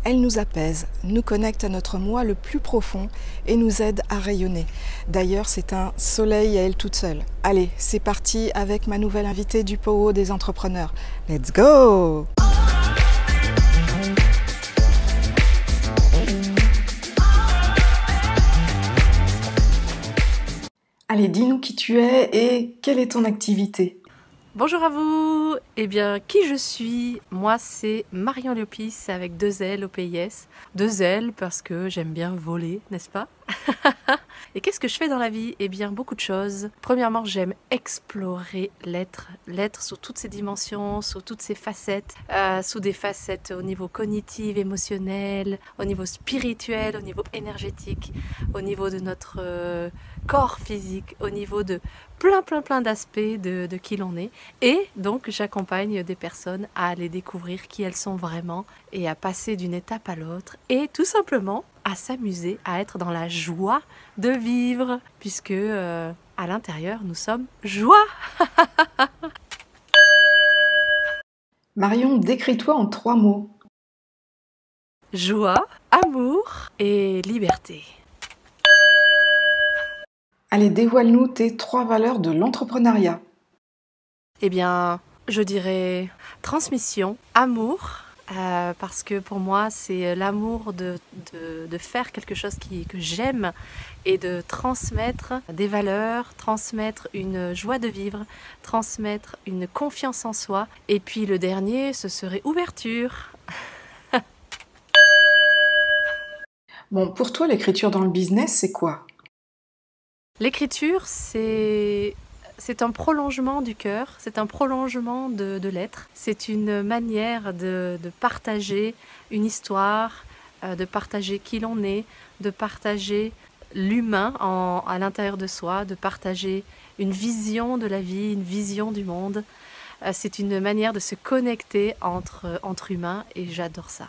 Elle nous apaise, nous connecte à notre moi le plus profond et nous aide à rayonner. D'ailleurs, c'est un soleil à elle toute seule. Allez, c'est parti avec ma nouvelle invitée du POO des entrepreneurs. Let's go! Allez, dis-nous qui tu es et quelle est ton activité? Bonjour à vous. Eh bien, qui je suis? Moi, c'est Marion Liopis avec 2 L au PIS. 2 L parce que j'aime bien voler, n'est-ce pas? Et qu'est-ce que je fais dans la vie? Eh bien, beaucoup de choses. Premièrement, j'aime explorer l'être. L'être sous toutes ses dimensions, sous toutes ses facettes. Sous des facettes au niveau cognitif, émotionnel, au niveau spirituel, au niveau énergétique, au niveau de notre corps physique, au niveau de plein d'aspects de qui l'on est. Et donc, j'accompagne des personnes à aller découvrir qui elles sont vraiment et à passer d'une étape à l'autre et tout simplement à s'amuser, à être dans la joie de vivre, puisque à l'intérieur, nous sommes joie. Marion, décris-toi en 3 mots. Joie, amour et liberté. Allez, dévoile-nous tes 3 valeurs de l'entrepreneuriat. Eh bien, je dirais transmission, amour, parce que pour moi, c'est l'amour de faire quelque chose que j'aime et de transmettre des valeurs, transmettre une joie de vivre, transmettre une confiance en soi. Et puis le dernier, ce serait ouverture. Bon, pour toi, l'écriture dans le business, c'est quoi? L'écriture, c'est un prolongement du cœur, c'est un prolongement de l'être. C'est une manière de partager une histoire, de partager qui l'on est, de partager l'humain à l'intérieur de soi, de partager une vision de la vie, une vision du monde. C'est une manière de se connecter entre humains et j'adore ça.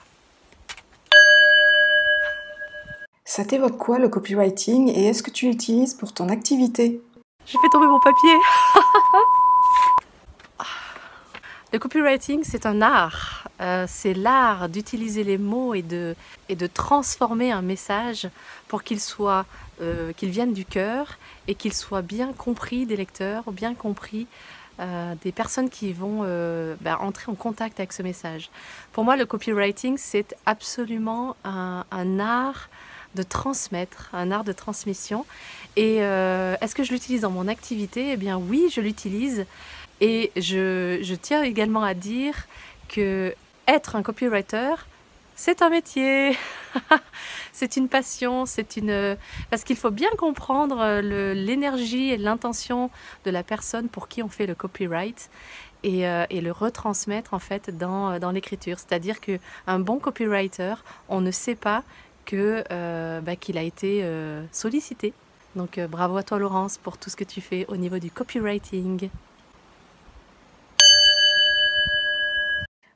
Ça t'évoque quoi le copywriting et est-ce que tu l'utilises pour ton activité? J'ai fait tomber mon papier. Le copywriting, c'est un art. C'est l'art d'utiliser les mots et de transformer un message pour qu'il vienne du cœur et qu'il soit bien compris des lecteurs, bien compris des personnes qui vont entrer en contact avec ce message. Pour moi, le copywriting, c'est absolument un art de transmettre, un art de transmission. Et est-ce que je l'utilise dans mon activité? Eh bien oui, je l'utilise. Et je tiens également à dire que être un copywriter, c'est un métier. C'est une passion, parce qu'il faut bien comprendre l'énergie et l'intention de la personne pour qui on fait le copyright et le retransmettre en fait dans l'écriture. C'est-à-dire qu'un bon copywriter, on ne sait pas qu'il a été sollicité. Donc bravo à toi Laurence pour tout ce que tu fais au niveau du copywriting.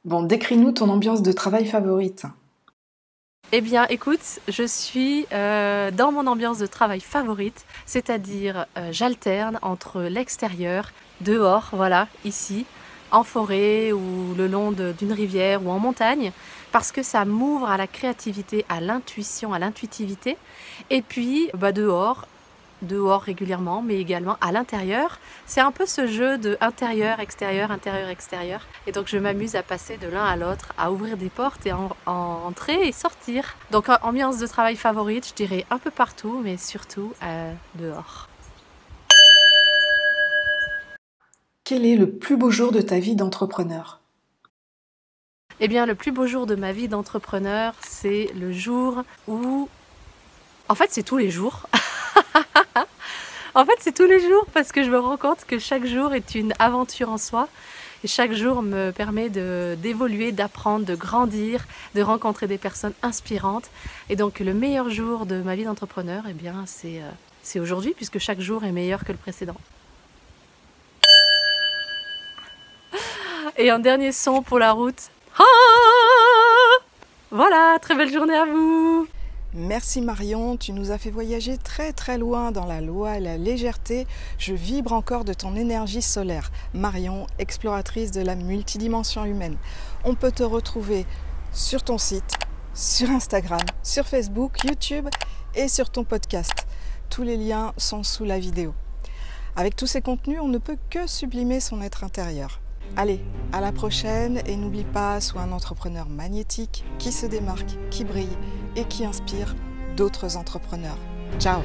Bon, décris-nous ton ambiance de travail favorite. Eh bien écoute, je suis dans mon ambiance de travail favorite, c'est-à-dire j'alterne entre l'extérieur, dehors, voilà, ici, en forêt ou le long d'une rivière ou en montagne, parce que ça m'ouvre à la créativité, à l'intuition, à l'intuitivité. Et puis dehors régulièrement, mais également à l'intérieur. C'est un peu ce jeu de intérieur, extérieur, intérieur, extérieur. Et donc je m'amuse à passer de l'un à l'autre, à ouvrir des portes et entrer et sortir. Donc ambiance de travail favorite, je dirais un peu partout, mais surtout dehors. Quel est le plus beau jour de ta vie d'entrepreneur? Eh bien, le plus beau jour de ma vie d'entrepreneur, c'est le jour où... En fait, c'est tous les jours. En fait, c'est tous les jours parce que je me rends compte que chaque jour est une aventure en soi. Et chaque jour me permet d'évoluer, d'apprendre, de grandir, de rencontrer des personnes inspirantes. Et donc, le meilleur jour de ma vie d'entrepreneur, eh bien, c'est aujourd'hui puisque chaque jour est meilleur que le précédent. Et un dernier son pour la route. Voilà, très belle journée à vous. Merci Marion, tu nous as fait voyager très loin dans la loi et la légèreté. Je vibre encore de ton énergie solaire. Marion, exploratrice de la multidimension humaine. On peut te retrouver sur ton site, sur Instagram, sur Facebook, YouTube et sur ton podcast. Tous les liens sont sous la vidéo. Avec tous ces contenus, on ne peut que sublimer son être intérieur. Allez, à la prochaine et n'oublie pas, sois un entrepreneur magnétique qui se démarque, qui brille et qui inspire d'autres entrepreneurs. Ciao!